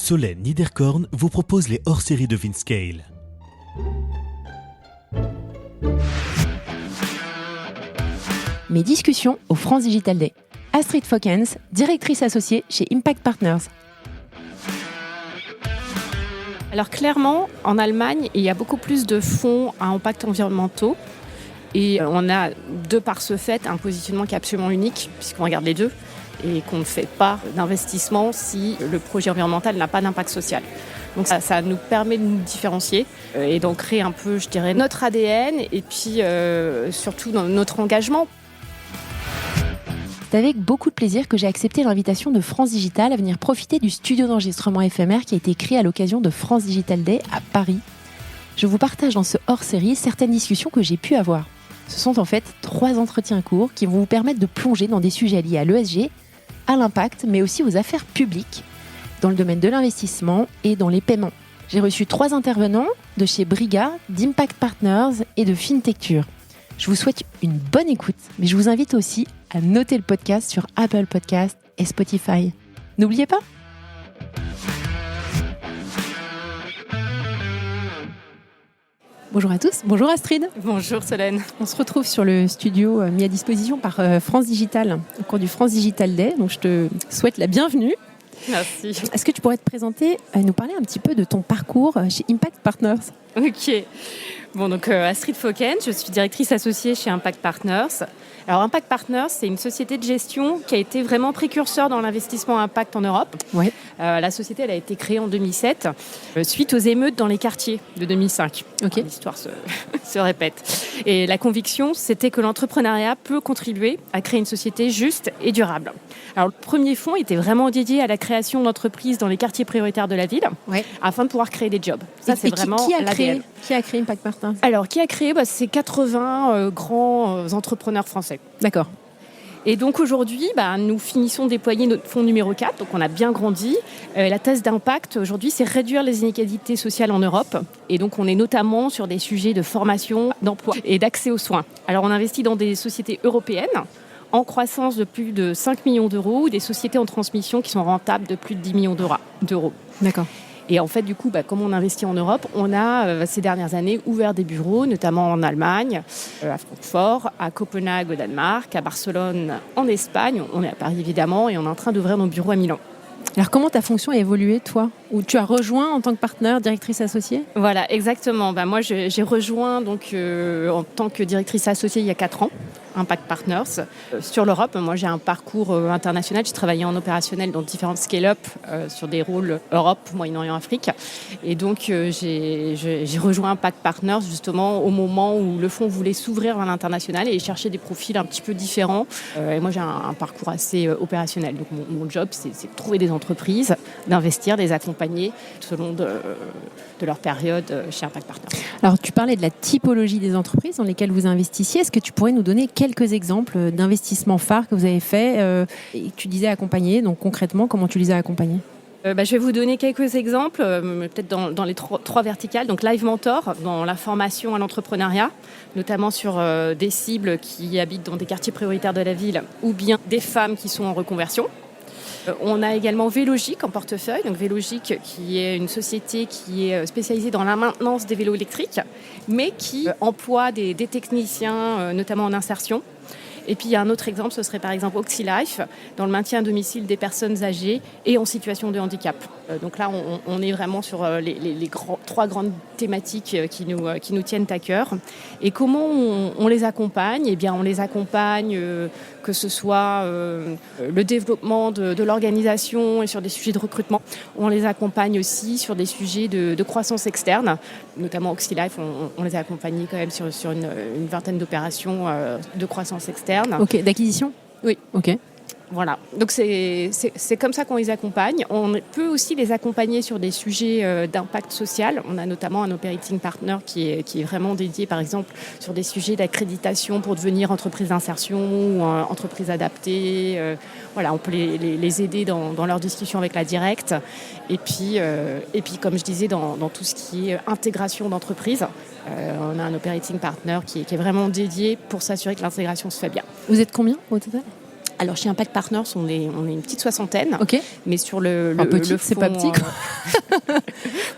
Solène Niederkorn vous propose les hors-séries de Vinscale. Mes discussions au France Digital Day. Astrid Fockens, directrice associée chez Impact Partners. Alors clairement, en Allemagne, il y a beaucoup plus de fonds à impact environnementaux. Et on a, de par ce fait, un positionnement qui est absolument unique, puisqu'on regarde les deux, et qu'on ne fait pas d'investissement si le projet environnemental n'a pas d'impact social. Donc ça nous permet de nous différencier et d'en créer un peu, je dirais, notre ADN et puis surtout notre engagement. C'est avec beaucoup de plaisir que j'ai accepté l'invitation de France Digital à venir profiter du studio d'enregistrement éphémère qui a été créé à l'occasion de France Digital Day à Paris. Je vous partage dans ce hors-série certaines discussions que j'ai pu avoir. Ce sont en fait 3 entretiens courts qui vont vous permettre de plonger dans des sujets liés à l'ESG, à l'impact, mais aussi aux affaires publiques, dans le domaine de l'investissement et dans les paiements. J'ai reçu 3 intervenants de chez Briga, d'Impact Partners et de Fintecture. Je vous souhaite une bonne écoute, mais je vous invite aussi à noter le podcast sur Apple Podcasts et Spotify. N'oubliez pas! Bonjour à tous, bonjour Astrid. Bonjour Solène. On se retrouve sur le studio mis à disposition par France Digital au cours du France Digital Day, donc je te souhaite la bienvenue. Merci. Est-ce que tu pourrais te présenter, nous parler un petit peu de ton parcours chez Impact Partners ? Ok. Bon, donc Astrid Fockens, je suis directrice associée chez Impact Partners. Alors Impact Partners, c'est une société de gestion qui a été vraiment précurseur dans l'investissement impact en Europe. Ouais. La société, elle a été créée en 2007, suite aux émeutes dans les quartiers de 2005. Ok. L'histoire se répète. Et la conviction, c'était que l'entrepreneuriat peut contribuer à créer une société juste et durable. Alors le premier fonds était vraiment dédié à la création d'entreprises dans les quartiers prioritaires de la ville, Ouais. afin de pouvoir créer des jobs. Ça, c'est vraiment qui a l'ADN. créé Impact Partners ? Alors, qui a créé c'est 80 grands entrepreneurs français. D'accord. Et donc aujourd'hui, nous finissons de déployer notre fonds numéro 4, donc on a bien grandi. La thèse d'impact aujourd'hui, c'est réduire les inégalités sociales en Europe. Et donc on est notamment sur des sujets de formation, d'emploi et d'accès aux soins. Alors on investit dans des sociétés européennes en croissance de plus de 5 millions d'euros ou des sociétés en transmission qui sont rentables de plus de 10 millions d'euros. D'accord. Et en fait, du coup, comme on investit en Europe, on a, ces dernières années, ouvert des bureaux, notamment en Allemagne, à Francfort, à Copenhague au Danemark, à Barcelone en Espagne. On est à Paris, évidemment, et on est en train d'ouvrir nos bureaux à Milan. Alors comment ta fonction a évolué, toi ? Ou tu as rejoint en tant que partenaire, directrice associée ? Voilà, exactement. Moi, j'ai rejoint donc, en tant que directrice associée il y a 4 ans, Impact Partners. Sur l'Europe, moi, j'ai un parcours international. J'ai travaillé en opérationnel dans différentes scale-up sur des rôles Europe, Moyen-Orient, Afrique. Et donc, j'ai rejoint Impact Partners justement au moment où le fonds voulait s'ouvrir à l'international et chercher des profils un petit peu différents. Et moi, j'ai un parcours assez opérationnel. Donc, mon job, c'est de trouver des entreprises, d'investir, des accompagner selon de leur période chez Impact Partners. Alors, tu parlais de la typologie des entreprises dans lesquelles vous investissiez. Est-ce que tu pourrais nous donner quelques exemples d'investissements phares que vous avez faits et que tu disais accompagner ? Donc, concrètement, comment tu les as accompagnés ? Je vais vous donner quelques exemples, peut-être dans les 3 verticales. Donc, Live Mentor, dans la formation à l'entrepreneuriat, notamment sur des cibles qui habitent dans des quartiers prioritaires de la ville ou bien des femmes qui sont en reconversion. On a également Vélogic en portefeuille. Donc Vélogic, qui est une société qui est spécialisée dans la maintenance des vélos électriques, mais qui emploie des techniciens, notamment en insertion. Et puis il y a un autre exemple, ce serait par exemple OxyLife, dans le maintien à domicile des personnes âgées et en situation de handicap. Donc là, on est vraiment sur les 3 grandes thématiques qui nous tiennent à cœur. Et comment on les accompagne ? Eh bien, on les accompagne, que ce soit le développement de l'organisation et sur des sujets de recrutement. On les accompagne aussi sur des sujets de croissance externe, notamment OxyLife, on les a accompagnés quand même sur une vingtaine d'opérations de croissance externe. Ok, d'acquisition ? Oui. Ok. Voilà, donc c'est comme ça qu'on les accompagne. On peut aussi les accompagner sur des sujets d'impact social. On a notamment un operating partner qui est vraiment dédié, par exemple, sur des sujets d'accréditation pour devenir entreprise d'insertion ou entreprise adaptée. Voilà, on peut les aider dans leur discussion avec la directe. Et puis comme je disais, dans tout ce qui est intégration d'entreprise, on a un operating partner qui est vraiment dédié pour s'assurer que l'intégration se fait bien. Vous êtes combien au total ? Alors chez Impact Partners, on est une petite soixantaine, Ok. mais sur le petite, c'est pas petit, quoi.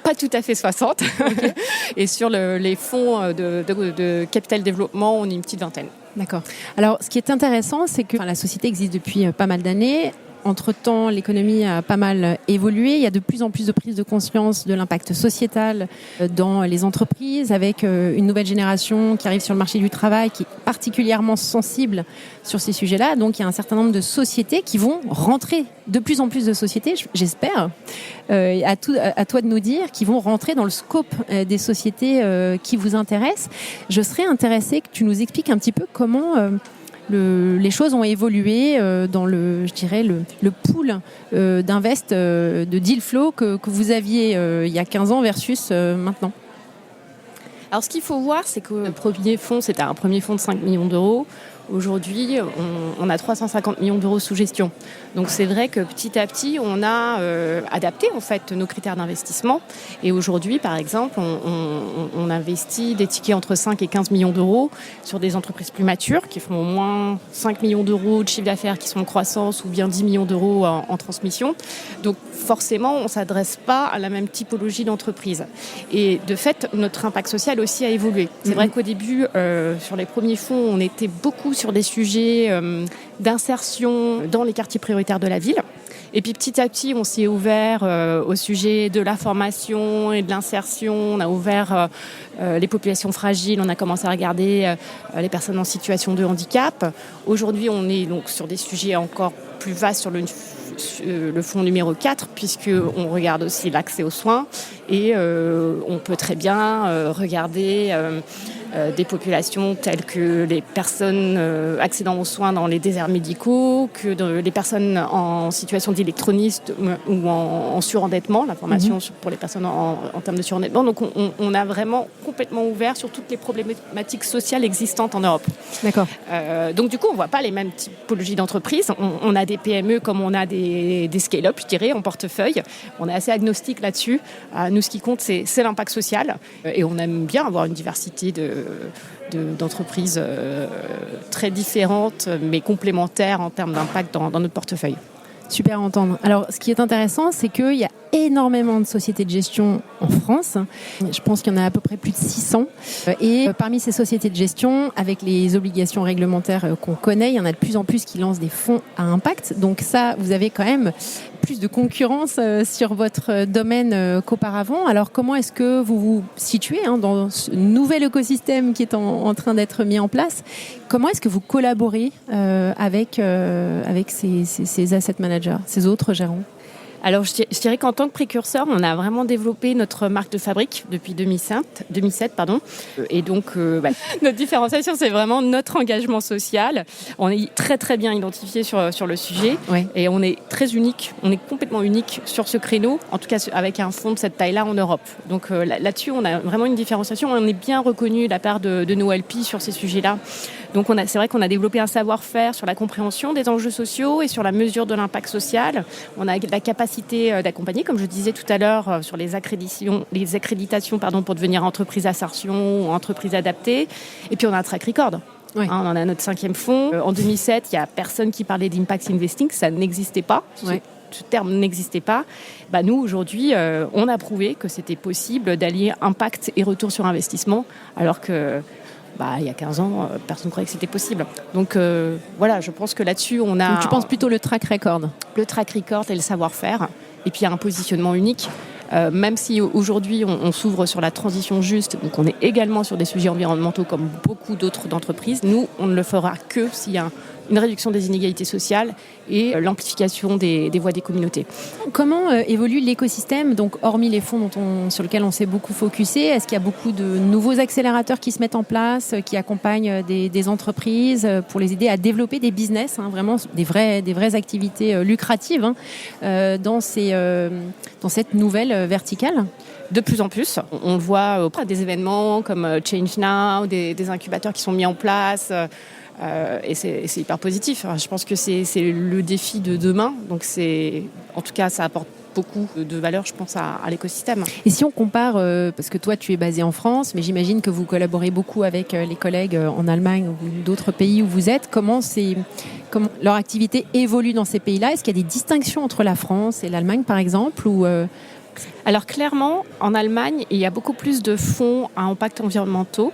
Pas tout à fait 60. Okay. Et sur les fonds de capital développement, on est une petite vingtaine. D'accord. Alors, ce qui est intéressant, c'est que la société existe depuis pas mal d'années. Entre-temps, l'économie a pas mal évolué. Il y a de plus en plus de prise de conscience de l'impact sociétal dans les entreprises, avec une nouvelle génération qui arrive sur le marché du travail, qui est particulièrement sensible sur ces sujets-là. Donc, il y a un certain nombre de sociétés qui vont rentrer, de plus en plus de sociétés, j'espère, à toi de nous dire, qui vont rentrer dans le scope des sociétés qui vous intéressent. Je serais intéressée que tu nous expliques un petit peu comment... les choses ont évolué dans le pool d'invest, de deal flow que vous aviez il y a 15 ans versus maintenant. Alors ce qu'il faut voir, c'est que le premier fonds, c'était un premier fonds de 5 millions d'euros. Aujourd'hui, on a 350 millions d'euros sous gestion. Donc c'est vrai que petit à petit, on a adapté en fait nos critères d'investissement. Et aujourd'hui, par exemple, on investit des tickets entre 5 et 15 millions d'euros sur des entreprises plus matures qui font au moins 5 millions d'euros de chiffre d'affaires qui sont en croissance ou bien 10 millions d'euros en transmission. Donc forcément, on ne s'adresse pas à la même typologie d'entreprise. Et de fait, notre impact social aussi a évolué. C'est vrai qu'au début, sur les premiers fonds, on était beaucoup sur des sujets d'insertion dans les quartiers prioritaires de la ville. Et puis petit à petit, on s'est ouvert au sujet de la formation et de l'insertion. On a ouvert les populations fragiles. On a commencé à regarder les personnes en situation de handicap. Aujourd'hui, on est donc sur des sujets encore plus vastes sur le fonds numéro 4, puisqu'on regarde aussi l'accès aux soins. Et on peut très bien regarder... des populations telles que les personnes accédant aux soins dans les déserts médicaux, que les personnes en situation d'électroniste ou en surendettement, la formation pour les personnes en termes de surendettement. Donc on a vraiment complètement ouvert sur toutes les problématiques sociales existantes en Europe. D'accord. Donc du coup, on ne voit pas les mêmes typologies d'entreprises. On a des PME comme on a des scale-up, je dirais, en portefeuille. On est assez agnostique là-dessus. Nous, ce qui compte, c'est l'impact social. Et on aime bien avoir une diversité d'entreprises très différentes mais complémentaires en termes d'impact dans notre portefeuille. Super à entendre. Alors, ce qui est intéressant, c'est qu'il y a énormément de sociétés de gestion en France. Je pense qu'il y en a à peu près plus de 600. Et parmi ces sociétés de gestion, avec les obligations réglementaires qu'on connaît, il y en a de plus en plus qui lancent des fonds à impact. Donc ça, vous avez quand même plus de concurrence sur votre domaine qu'auparavant. Alors, comment est-ce que vous vous situez dans ce nouvel écosystème qui est en train d'être mis en place? Comment est-ce que vous collaborez avec ces asset managers, ces autres gérants? Alors, je dirais qu'en tant que précurseur, on a vraiment développé notre marque de fabrique depuis 2007. Et donc, notre différenciation, c'est vraiment notre engagement social. On est très, très bien identifié sur le sujet. Ouais. Et on est très unique. On est complètement unique sur ce créneau, en tout cas avec un fonds de cette taille-là en Europe. Donc, là-dessus, on a vraiment une différenciation. On est bien reconnu de la part de nos LP sur ces sujets-là. Donc, c'est vrai qu'on a développé un savoir-faire sur la compréhension des enjeux sociaux et sur la mesure de l'impact social. On a la capacité d'accompagner, comme je disais tout à l'heure, sur les accréditations pour devenir entreprise assertion ou entreprise adaptée. Et puis, on a un track record. Oui. On en a notre 5e fonds. En 2007, il n'y a personne qui parlait d'impact investing. Ça n'existait pas. Ouais. Ce terme n'existait pas. Nous, aujourd'hui, on a prouvé que c'était possible d'allier impact et retour sur investissement, alors que il y a 15 ans, personne ne croyait que c'était possible. Donc voilà, je pense que là-dessus, on a... Donc, tu penses plutôt le track record? Le track record et le savoir-faire. Et puis, il y a un positionnement unique. Même si aujourd'hui, on s'ouvre sur la transition juste, donc on est également sur des sujets environnementaux comme beaucoup d'autres d'entreprises, nous, on ne le fera que s'il y a une réduction des inégalités sociales et l'amplification des voix des communautés. Comment évolue l'écosystème, donc hormis les fonds sur lesquels on s'est beaucoup focusé? Est-ce qu'il y a beaucoup de nouveaux accélérateurs qui se mettent en place, qui accompagnent des entreprises pour les aider à développer des business, vraiment des vraies activités lucratives dans cette nouvelle verticale? De plus en plus, on le voit auprès des événements comme Change Now, des incubateurs qui sont mis en place. Et c'est hyper positif. Je pense que c'est le défi de demain. Donc en tout cas, ça apporte beaucoup de valeur, je pense, à l'écosystème. Et si on compare, parce que toi tu es basé en France, mais j'imagine que vous collaborez beaucoup avec les collègues en Allemagne ou d'autres pays où vous êtes, comment leur activité évolue dans ces pays-là? Est-ce qu'il y a des distinctions entre la France et l'Allemagne par exemple ou Alors clairement, en Allemagne, il y a beaucoup plus de fonds à impact environnementaux.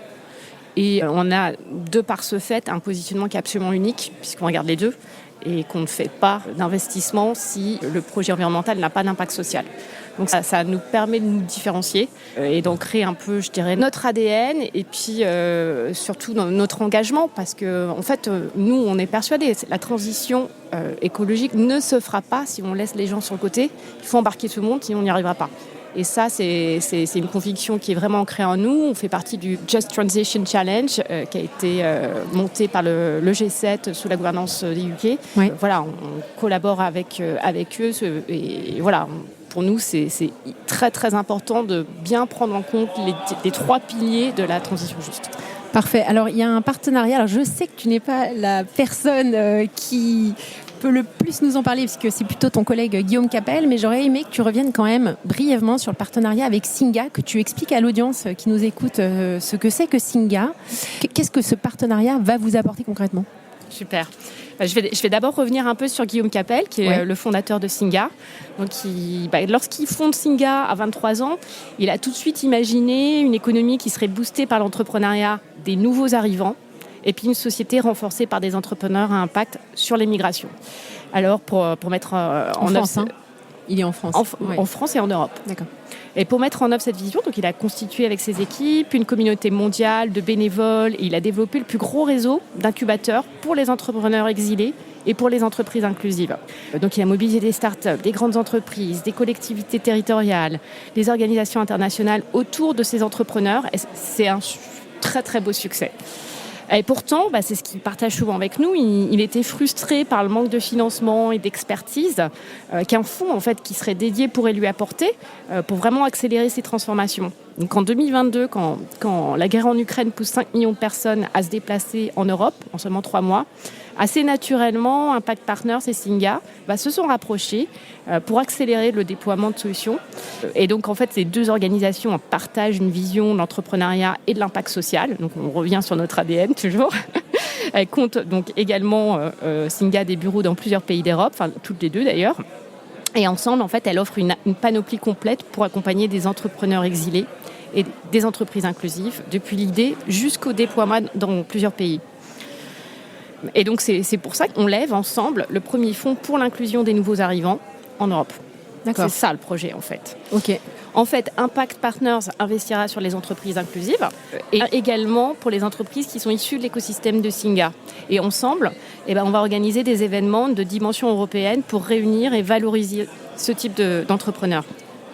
Et on a, de par ce fait, un positionnement qui est absolument unique, puisqu'on regarde les deux, et qu'on ne fait pas d'investissement si le projet environnemental n'a pas d'impact social. Donc ça nous permet de nous différencier et d'ancrer un peu, je dirais, notre ADN et puis surtout notre engagement, parce que en fait, nous, on est persuadés que la transition écologique ne se fera pas si on laisse les gens sur le côté. Il faut embarquer tout le monde, sinon on n'y arrivera pas. Et ça, c'est une conviction qui est vraiment ancrée en nous. On fait partie du Just Transition Challenge qui a été monté par le G7 sous la gouvernance des UK. Oui. Voilà, on collabore avec eux. Et voilà, pour nous, c'est très, très important de bien prendre en compte les 3 piliers de la transition juste. Parfait. Alors, il y a un partenariat. Alors, je sais que tu n'es pas la personne qui peut le plus nous en parler, parce que c'est plutôt ton collègue Guillaume Capel, mais j'aurais aimé que tu reviennes quand même brièvement sur le partenariat avec Singa, que tu expliques à l'audience qui nous écoute ce que c'est que Singa. Qu'est-ce que ce partenariat va vous apporter concrètement ? Super. Je vais d'abord revenir un peu sur Guillaume Capel, qui est le fondateur de Singa. Donc, lorsqu'il fonde Singa à 23 ans, il a tout de suite imaginé une économie qui serait boostée par l'entrepreneuriat des nouveaux arrivants, et puis une société renforcée par des entrepreneurs à impact sur les migrations. Alors, pour mettre en France, œuvre... Il est en France. En France et en Europe. D'accord. Et pour mettre en œuvre cette vision, donc il a constitué avec ses équipes une communauté mondiale de bénévoles et il a développé le plus gros réseau d'incubateurs pour les entrepreneurs exilés et pour les entreprises inclusives. Donc il a mobilisé des startups, des grandes entreprises, des collectivités territoriales, des organisations internationales autour de ces entrepreneurs. Et c'est un très très beau succès. Et pourtant, c'est ce qu'il partage souvent avec nous, il était frustré par le manque de financement et d'expertise qu'un fonds en fait, qui serait dédié pourrait lui apporter pour vraiment accélérer ces transformations. Donc en 2022, quand la guerre en Ukraine pousse 5 millions de personnes à se déplacer en Europe en seulement 3 mois, assez naturellement, Impact Partners et Singa se sont rapprochés pour accélérer le déploiement de solutions. Et donc, en fait, ces 2 organisations partagent une vision de l'entrepreneuriat et de l'impact social. Donc, on revient sur notre ADN toujours. Elle compte donc également, Singa, des bureaux dans plusieurs pays d'Europe, enfin, toutes les 2 d'ailleurs. Et ensemble, en fait, elle offre une panoplie complète pour accompagner des entrepreneurs exilés et des entreprises inclusives, depuis l'idée jusqu'au déploiement dans plusieurs pays. Et donc, c'est pour ça qu'on lève ensemble le premier fonds pour l'inclusion des nouveaux arrivants en Europe. D'accord. C'est ça le projet, en fait. Ok. En fait, Impact Partners investira sur les entreprises inclusives et également pour les entreprises qui sont issues de l'écosystème de Singa. Et ensemble, on va organiser des événements de dimension européenne pour réunir et valoriser ce type d'entrepreneurs.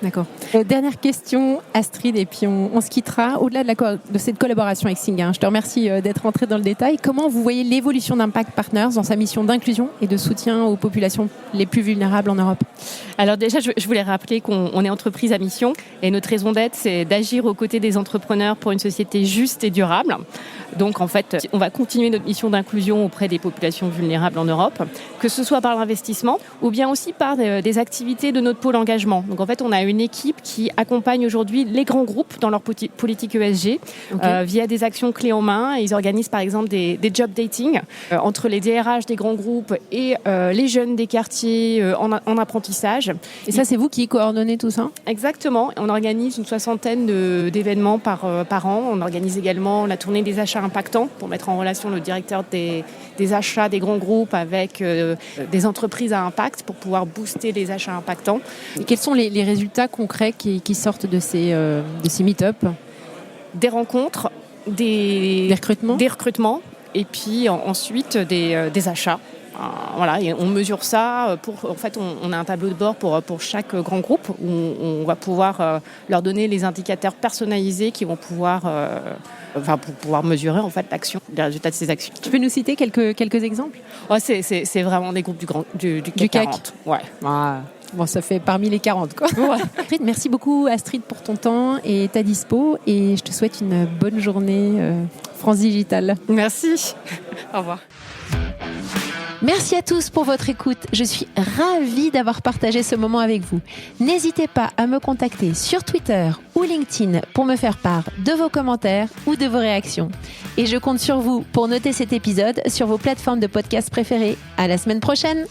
D'accord. Dernière question, Astrid, et puis on se quittera. Au-delà de cette collaboration avec Singa, je te remercie d'être entrée dans le détail. Comment vous voyez l'évolution d'Impact Partners dans sa mission d'inclusion et de soutien aux populations les plus vulnérables en Europe ? Alors déjà, je voulais rappeler qu'on est entreprise à mission et notre raison d'être, c'est d'agir aux côtés des entrepreneurs pour une société juste et durable. Donc en fait, on va continuer notre mission d'inclusion auprès des populations vulnérables en Europe, que ce soit par l'investissement ou bien aussi par des activités de notre pôle engagement. Donc en fait, on a une équipe qui accompagne aujourd'hui les grands groupes dans leur politique ESG via des actions clés en main. Ils organisent par exemple des job dating entre les DRH des grands groupes et les jeunes des quartiers en apprentissage. Et ça, c'est vous qui coordonnez tout ça ? Exactement. On organise une 60aine d'événements par an. On organise également la tournée des achats impactants pour mettre en relation le directeur des achats des grands groupes avec des entreprises à impact pour pouvoir booster les achats impactants. Et quels sont les résultats concrets qui sortent de ces meet-up ? Des rencontres, des recrutements et puis ensuite des achats. Voilà, et on mesure ça. En fait, on a un tableau de bord pour chaque grand groupe où on va pouvoir leur donner les indicateurs personnalisés qui vont pouvoir, pour pouvoir mesurer en fait l'action, les résultats de ces actions. Tu peux nous citer quelques exemples ? C'est vraiment des groupes du CAC 40. Ouais. Ah. Bon, ça fait parmi les 40, quoi. Ouais. Merci beaucoup, Astrid, pour ton temps et ta dispo. Et je te souhaite une bonne journée France Digital. Merci. Au revoir. Merci à tous pour votre écoute. Je suis ravie d'avoir partagé ce moment avec vous. N'hésitez pas à me contacter sur Twitter ou LinkedIn pour me faire part de vos commentaires ou de vos réactions. Et je compte sur vous pour noter cet épisode sur vos plateformes de podcast préférées. À la semaine prochaine!